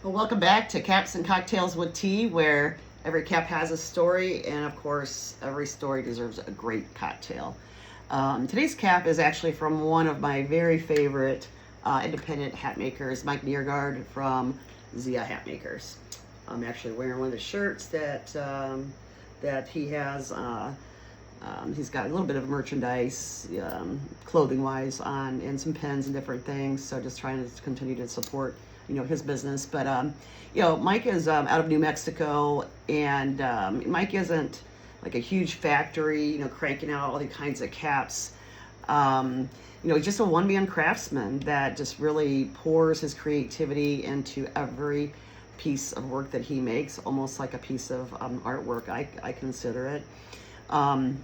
Well, welcome back to Caps and Cocktails with Tea, where every cap has a story, and of course, every story deserves a great cocktail. Today's cap is actually from one of my very favorite independent hat makers, Mike Niergaard from Zia Hatmakers. I'm actually wearing one of the shirts that he has. He's got a little bit of merchandise, clothing-wise, on, and some pens and different things. So just trying to continue to support, his business. But Mike is out of New Mexico, and Mike isn't like a huge factory, cranking out all the kinds of caps. He's just a one-man craftsman that just really pours his creativity into every piece of work that he makes, almost like a piece of artwork. I consider it. And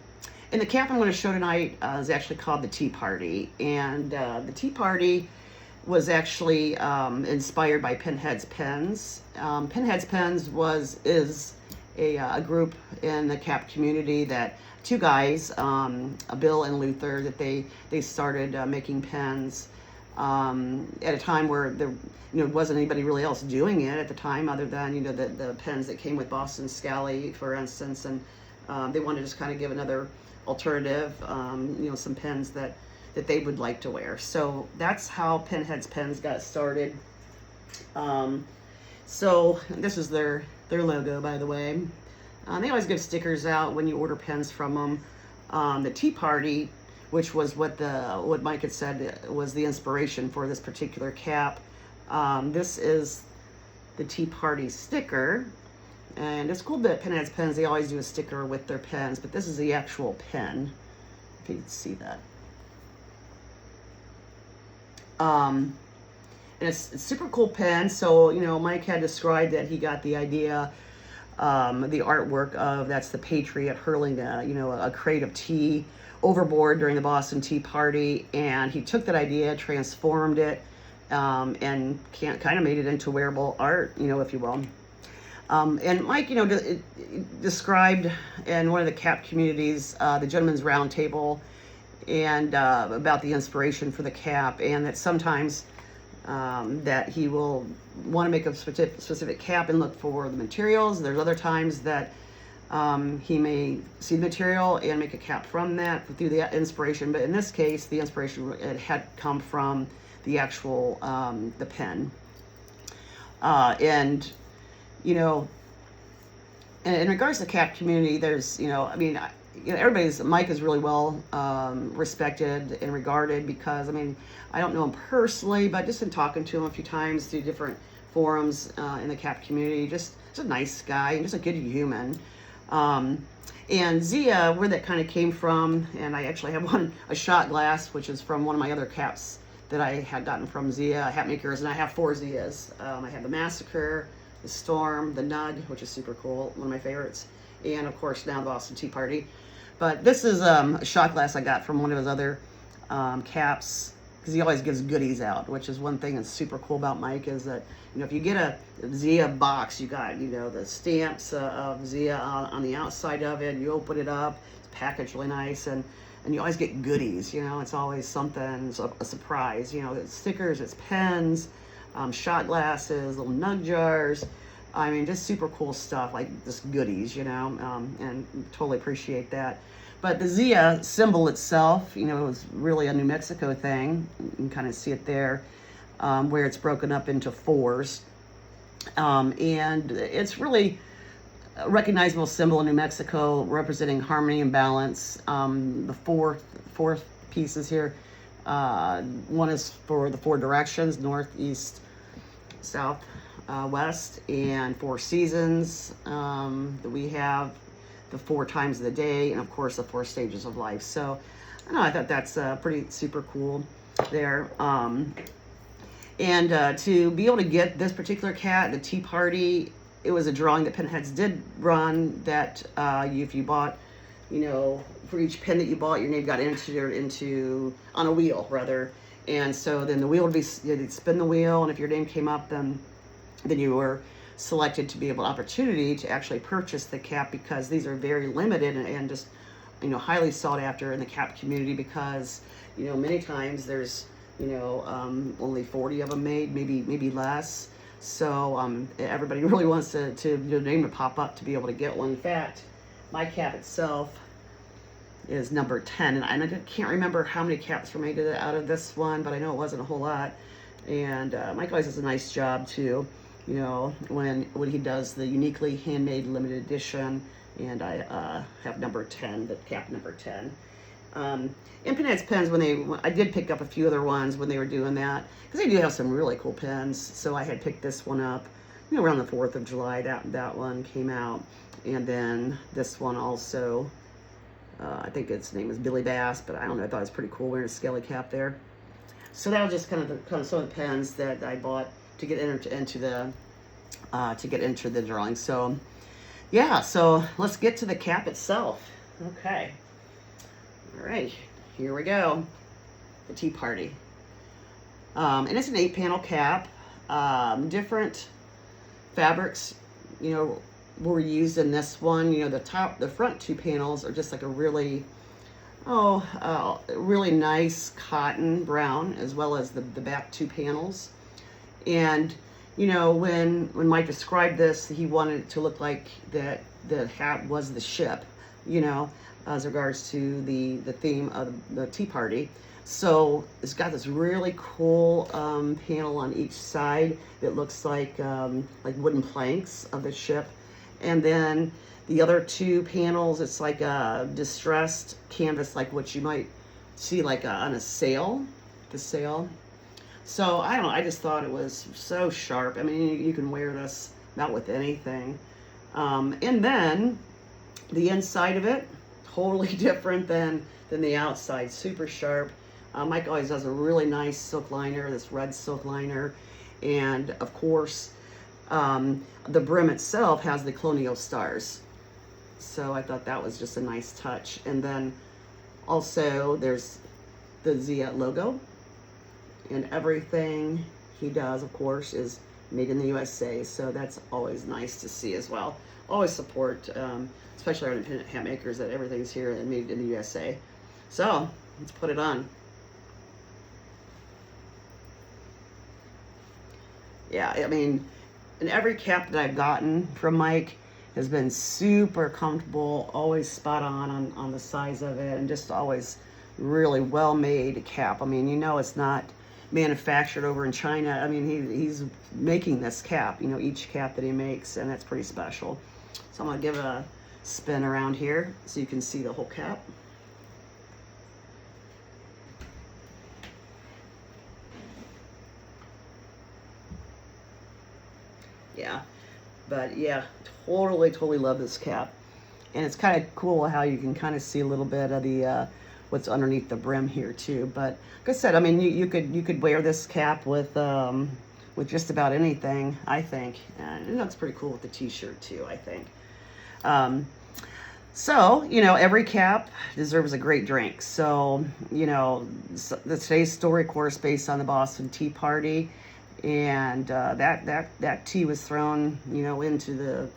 the cap I'm going to show tonight is actually called the Tea Party, and the Tea Party was actually inspired by Pinhead's Pens. Pinhead's Pens is a group in the cap community that two guys, Bill and Luther, that they started making pens at a time where there wasn't anybody really else doing it at the time, other than the pens that came with Boston Scally, for instance, and they wanted to just kind of give another alternative, some pens that they would like to wear. So that's how Pinhead's Pens got started. So this is their logo, by the way. They always give stickers out when you order pens from them. The Tea Party, which was what Mike had said was the inspiration for this particular cap. This is the Tea Party sticker. And it's cool that Pinhead's Pens, they always do a sticker with their pens, but this is the actual pen, if you can see that. And it's a super cool pen. So, Mike had described that he got the idea, the artwork of, that's the Patriot hurling a crate of tea overboard during the Boston Tea Party. And he took that idea, transformed it, and kind of made it into wearable art, if you will. And Mike, described in one of the cap communities, the Gentleman's Round Table, and about the inspiration for the cap, and that sometimes that he will want to make a specific cap and look for the materials. There's other times that he may see the material and make a cap from that through the inspiration. But in this case, the inspiration, it had come from the actual the pen, and in regards to the cap community, there's, Mike is really well respected and regarded because, I don't know him personally, but just in talking to him a few times through different forums in the cap community, just a nice guy and just a good human. And Zia, where that kind of came from, and I actually have a shot glass, which is from one of my other caps that I had gotten from Zia Hatmakers, and I have 4 Zias. I have the Massacre, the Storm, the Nug, which is super cool, one of my favorites, and of course now the Boston Tea Party. But this is a shot glass I got from one of his other caps, because he always gives goodies out, which is one thing that's super cool about Mike, is that if you get a Zia box, you got the stamps of Zia on the outside of it. You open it up, it's packaged really nice, and you always get goodies. It's always something, it's a surprise. It's stickers, it's pens, shot glasses, little nug jars. Just super cool stuff, like just goodies, and totally appreciate that. But the Zia symbol itself, it was really a New Mexico thing. You can kind of see it there, where it's broken up into 4s. And it's really a recognizable symbol in New Mexico, representing harmony and balance. The fourth pieces here, one is for the 4 directions: north, east, south, west, and 4 seasons that we have, the 4 times of the day, and of course the 4 stages of life. So I thought that's pretty super cool there. And to be able to get this particular cat, the Tea Party, it was a drawing that Pinheads did run, that if you bought, for each pen that you bought, your name got entered into on a wheel, rather. And so then the wheel would be, you'd spin the wheel, and if your name came up, then you were selected to be able opportunity to actually purchase the cap, because these are very limited and just highly sought after in the cap community, because many times there's only 40 of them made, maybe less. So everybody really wants to your name to pop up to be able to get one. In fact, my cap itself is number 10, and I can't remember how many caps were made out of this one, but I know it wasn't a whole lot. And Mike always does a nice job too, you know, when he does the uniquely handmade limited edition. And I have number 10, the cap number 10. And Pinhead's pens, I did pick up a few other ones when they were doing that, because they do have some really cool pens. So I had picked this one up, you know, around the 4th of July. That one came out, and then this one also. I think its name is Billy Bass, but I don't know. I thought it was pretty cool wearing a scaly cap there. So that was just kind of some of the pens that I bought to get into the drawing. So yeah, so let's get to the cap itself. Okay. All right, here we go. The Tea Party. And it's an 8-panel cap. Different fabrics, you know, were used in this one. You know, the front 2 panels are just like a really nice cotton brown, as well as the back 2 panels. And you know, when Mike described this, he wanted it to look like that the hat was the ship, you know, as regards to the theme of the Tea Party. So it's got this really cool panel on each side that looks like wooden planks of the ship. And then the other 2 panels, it's like a distressed canvas, like what you might see like on a sail, the sail. So I don't know, I just thought it was so sharp. I mean, you can wear this about with anything. And then the inside of it, totally different than the outside, super sharp. Mike always does a really nice silk liner, this red silk liner. And of course, the brim itself has the colonial stars. So I thought that was just a nice touch. And then also there's the Zia logo, and everything he does, of course, is made in the USA. So that's always nice to see as well. Always support, especially our independent hat makers, that everything's here and made in the USA. So let's put it on. Yeah, I mean, and every cap that I've gotten from Mike has been super comfortable, always spot on the size of it, and just always really well made cap. I mean, you know, it's not manufactured over in China. I mean, he's making this cap, you know, each cap that he makes, and that's pretty special. So I'm gonna give it a spin around here so you can see the whole cap. Yeah, but yeah, totally love this cap. And it's kind of cool how you can kind of see a little bit of the what's underneath the brim here too. But like I said, I mean, you could wear this cap with just about anything, I think. And it looks pretty cool with the t-shirt too, I think. So, you know, every cap deserves a great drink. So, you know, today's story, of course, based on the Boston Tea Party. And that tea was thrown, you know, into the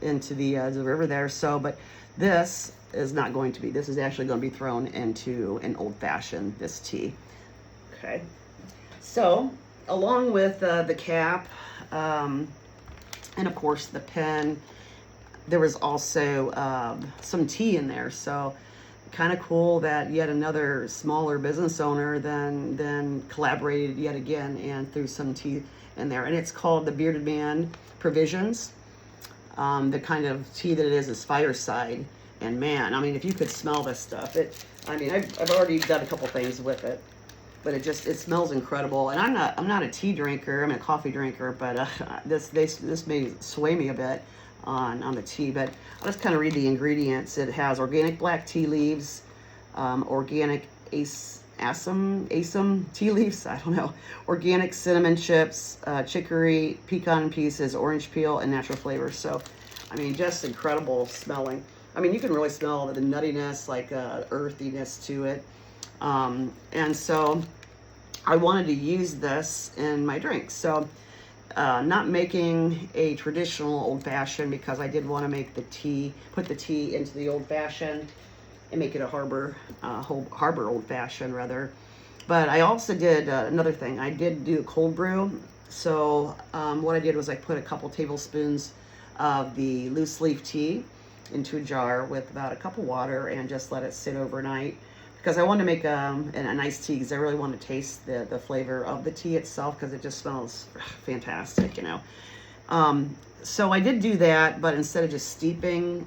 river there. So, but this is not going to be. This is actually going to be thrown into an old-fashioned, this tea. Okay. So, along with the cap, and of course the pen, there was also some tea in there. So, kind of cool that yet another smaller business owner then collaborated yet again and threw some tea in there. And it's called the Bearded Man Provisions. The kind of tea that it is fireside. And man, I mean, if you could smell this stuff, I mean, I've already done a couple things with it, but it smells incredible. And I'm not a tea drinker, I'm a coffee drinker, but this may sway me a bit on the tea. But I'll just kind of read the ingredients. It has organic black tea leaves, organic asam tea leaves, I don't know, organic cinnamon chips, chicory, pecan pieces, orange peel, and natural flavors. So, I mean, just incredible smelling. I mean, you can really smell the nuttiness, like earthiness to it. And so I wanted to use this in my drinks. So not making a traditional old-fashioned, because I did want to make put the tea into the old-fashioned and make it a harbor old-fashioned rather. But I also did another thing. I did do a cold brew So what I did was I put a couple tablespoons of the loose leaf tea into a jar with about a cup of water and just let it sit overnight, because I wanted to make a nice tea, because I really want to taste the flavor of the tea itself, because it just smells fantastic, you know. So I did do that, but instead of just steeping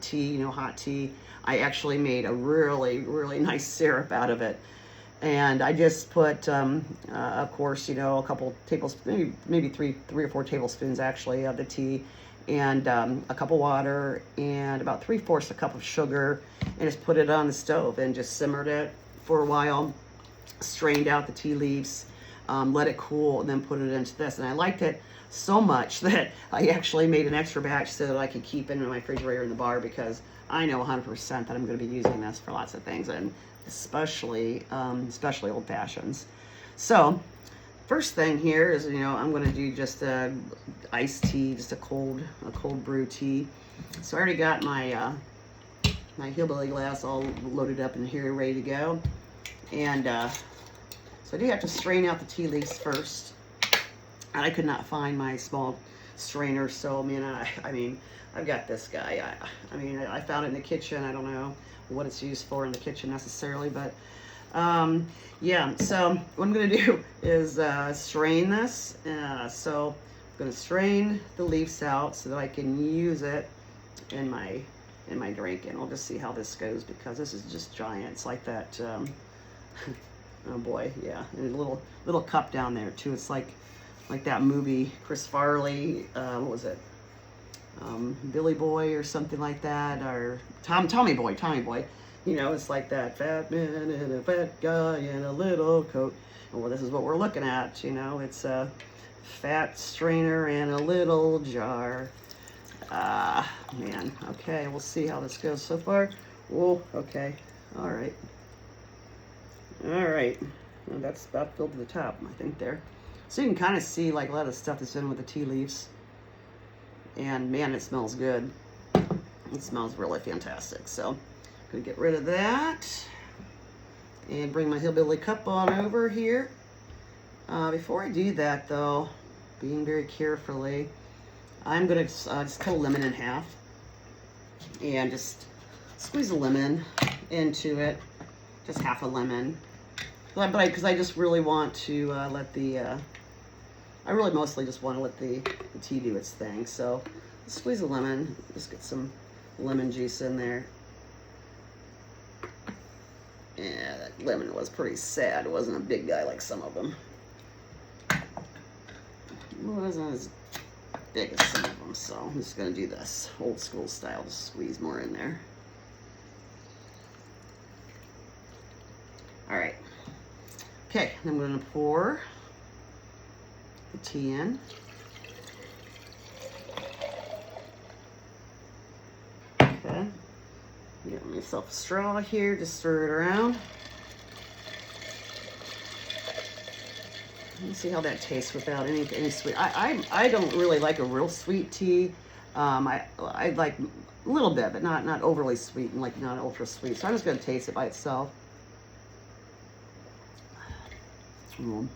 tea, you know, hot tea, I actually made a really, really nice syrup out of it. And I just put, of course, you know, a couple tablespoons, maybe three or four tablespoons actually of the tea, and a cup of water, and about 3/4 a cup of sugar, and just put it on the stove and just simmered it for a while, strained out the tea leaves, let it cool, and then put it into this. And I liked it so much that I actually made an extra batch so that I could keep it in my refrigerator in the bar, because I know 100% that I'm going to be using this for lots of things, and especially old fashions. So first thing here is, you know, I'm going to do just a iced tea, just a cold brew tea. So I already got my my hillbilly glass all loaded up in here, ready to go. And so I do have to strain out the tea leaves first. And I could not find my small strainer, so I mean, I've got this guy. I mean, I found it in the kitchen. I don't know what it's used for in the kitchen necessarily, but yeah. So what I'm gonna do is strain this. So I'm gonna strain the leaves out so that I can use it in my drink, and we'll just see how this goes, because this is just giant. It's like that. Oh boy, yeah, and a little cup down there too. It's like that movie, Chris Farley, what was it? Billy Boy or something like that, or Tommy Boy. You know, it's like that fat man and a fat guy in a little coat. Well, this is what we're looking at, you know. It's a fat strainer and a little jar. Man, okay, we'll see how this goes so far. Whoa, okay, all right. Well, that's about filled to the top, I think, there. So you can kind of see like a lot of the stuff that's in with the tea leaves. And man, it smells good. It smells really fantastic. So I'm gonna get rid of that and bring my hillbilly cup on over here. Before I do that though, being very carefully, I'm gonna just cut a lemon in half and just squeeze a lemon into it, just half a lemon. But because I just really want to let the I really mostly just want to let the tea do its thing. So squeeze a lemon, just get some lemon juice in there. Yeah, that lemon was pretty sad. It wasn't a big guy like some of them. It wasn't as big as some of them, so I'm just going to do this old school style, just squeeze more in there. All right. Okay, I'm going to pour the tea in. Okay. Get myself a straw here, just stir it around. Let me see how that tastes without any sweet. I don't really like a real sweet tea. I like a little bit, but not overly sweet, and like not ultra sweet. So I'm just going to taste it by itself. And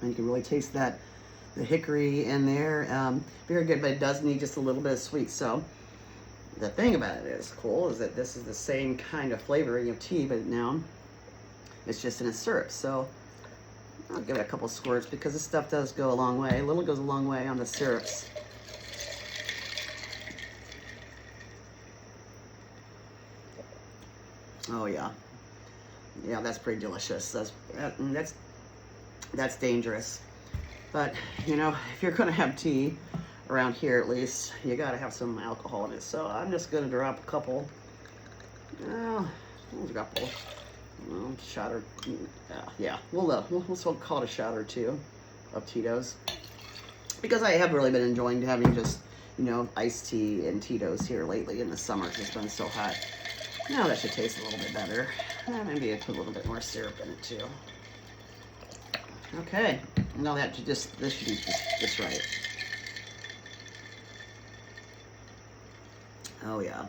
you can really taste the hickory in there. Very good, but it does need just a little bit of sweet. So the thing about it is cool is that this is the same kind of flavoring of tea, but now it's just in a syrup. So I'll give it a couple squirts, because this stuff does go a long way. A little goes a long way on the syrups. Oh yeah, yeah, that's pretty delicious. That's dangerous. But you know, if you're gonna have tea around here, at least you gotta have some alcohol in it. So I'm just gonna drop a couple. We'll drop a shot or yeah. We'll call it a shot or two of Tito's, because I have really been enjoying having just, you know, iced tea and Tito's here lately in the summer. It's just been so hot. Now that should taste a little bit better. Maybe I put a little bit more syrup in it too. Okay, now that this should be just right. Oh yeah,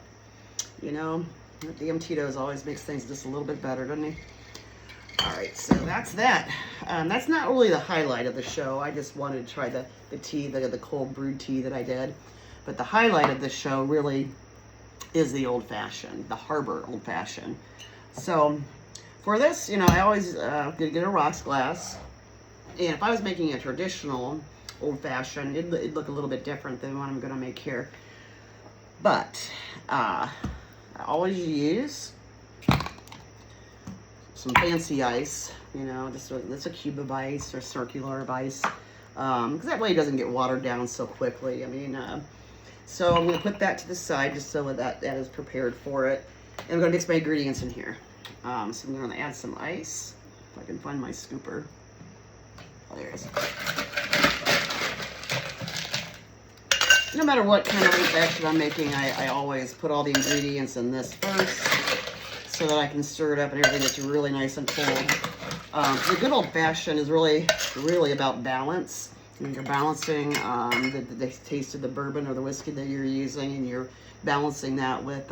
you know, damn Tito's always makes things just a little bit better, doesn't he? All right, so that's that. That's not really the highlight of the show. I just wanted to try the tea, the cold brewed tea that I did. But the highlight of the show really is the old fashioned, the Harbor old fashioned. So for this, you know, I always get a rocks glass. And if I was making a traditional old fashioned, it'd look a little bit different than what I'm going to make here. But I always use some fancy ice, you know, just a cube of ice or circular of ice, because that way it doesn't get watered down so quickly. I mean, so I'm going to put that to the side just so that is prepared for it. And I'm going to mix my ingredients in here. So I'm going to add some ice, if I can find my scooper. Oh, there it is. No matter what kind of old-fashioned I'm making, I always put all the ingredients in this first, so that I can stir it up and everything gets really nice and cold. The good old-fashioned is really about balance. You're balancing the taste of the bourbon or the whiskey that you're using, and you're balancing that with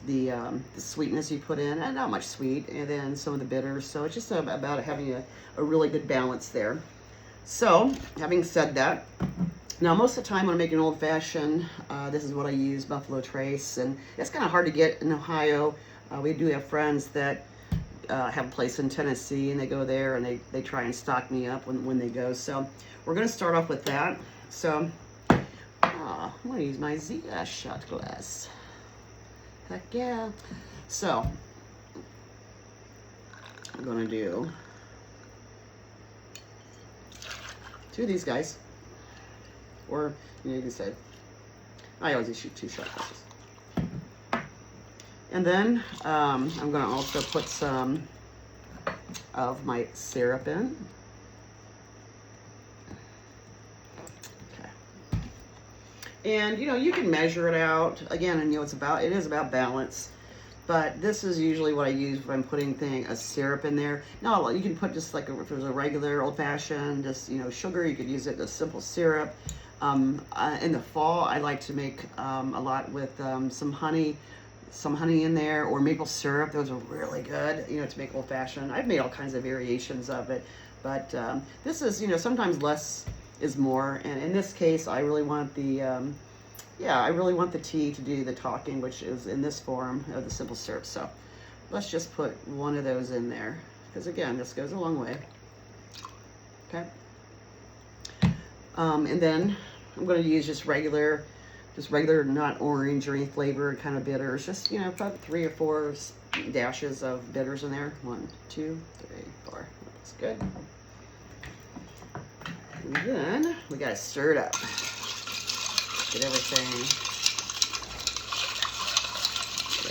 the sweetness you put in, and not much sweet, and then some of the bitters. So it's just about having a really good balance there. So, having said that, now most of the time when I'm making an old-fashioned, this is what I use, Buffalo Trace, and it's kind of hard to get in Ohio. We do have friends that have a place in Tennessee, and they go there and they try and stock me up when they go. So we're going to start off with that. So I'm going to use my Zia shot glass. Heck yeah. So I'm going to do 2 of these guys. Or you can say, I always shoot 2 shot glasses. And then I'm going to also put some of my syrup in. Okay. And you know, you can measure it out. Again, and you know, it is about balance. But this is usually what I use when I'm putting a syrup in there. Now you can put just like if there's a regular old-fashioned, just you know, sugar. You could use it as simple syrup. In the fall, I like to make a lot with some honey in there, or maple syrup. Those are really good, you know, to make old-fashioned. I've made all kinds of variations of it, but this is, you know, sometimes less is more. And in this case, I really want the tea to do the talking, which is in this form of the simple syrup. So let's just put 1 of those in there, because again, this goes a long way. Okay. And then I'm going to use just regular, not orange or any flavor kind of bitters. Just, you know, about 3 or 4 dashes of bitters in there. 1, 2, 3, 4. That's good. And then we got to stir it up. Get everything.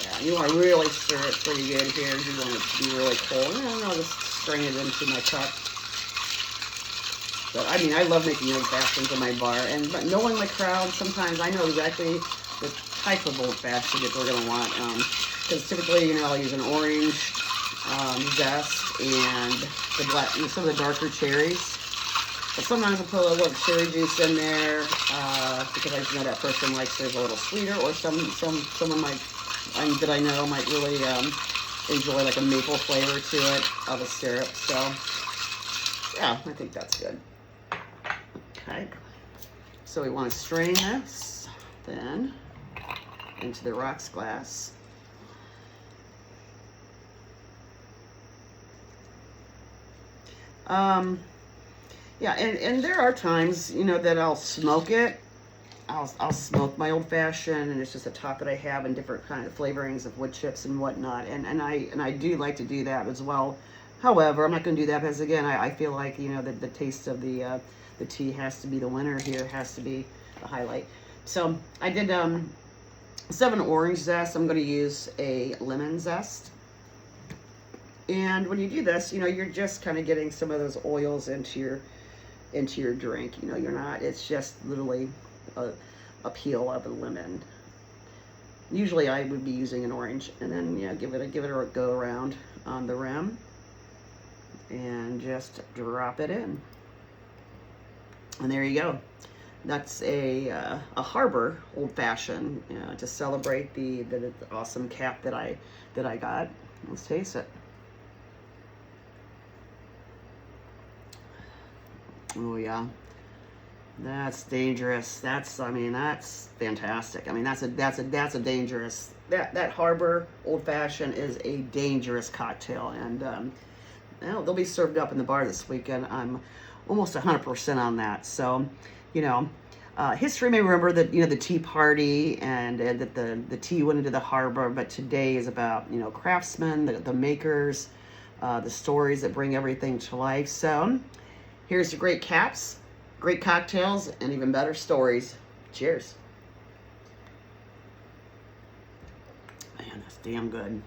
Yeah, you want to really stir it pretty good here. You want it to be really cold. And I'll just strain it into my cup. But I mean, I love making old-fashions in my bar, but knowing my crowd, sometimes I know exactly the type of old-fashioned that we're going to want. Because typically, you know, I'll use an orange zest and some of the darker cherries. But sometimes I'll put a little cherry juice in there because I just know that person likes theirs a little sweeter, or someone might that I know might really enjoy like a maple flavor to it of a syrup. So yeah, I think that's good. Okay, so we want to strain this then into the rocks glass. Yeah, and there are times, you know, that I'll smoke it. I'll smoke my old-fashioned, and it's just a top that I have and different kind of flavorings of wood chips and whatnot. And I do like to do that as well. However, I'm not going to do that because, again, I feel like, you know, the taste of the tea has to be the winner here, has to be the highlight. So I did 7 orange zest. I'm going to use a lemon zest. And when you do this, you know, you're just kind of getting some of those oils into your drink. You know, you're not, it's just literally a peel of a lemon. Usually I would be using an orange, and then, you know, give it a go around on the rim. And just drop it in. And there you go. That's a Harbor old-fashioned, you know, to celebrate the awesome cap that I got. Let's taste it. Oh yeah, that's dangerous. I mean, that's fantastic. I mean, that's a dangerous. That Harbor Old Fashioned is a dangerous cocktail, and they'll be served up in the bar this weekend. I'm almost 100% on that. So, you know, history may remember that, the Tea Party, and that the tea went into the harbor, but today is about, craftsmen, the makers, the stories that bring everything to life. So here's the great caps, great cocktails, and even better stories. Cheers. Man, that's damn good.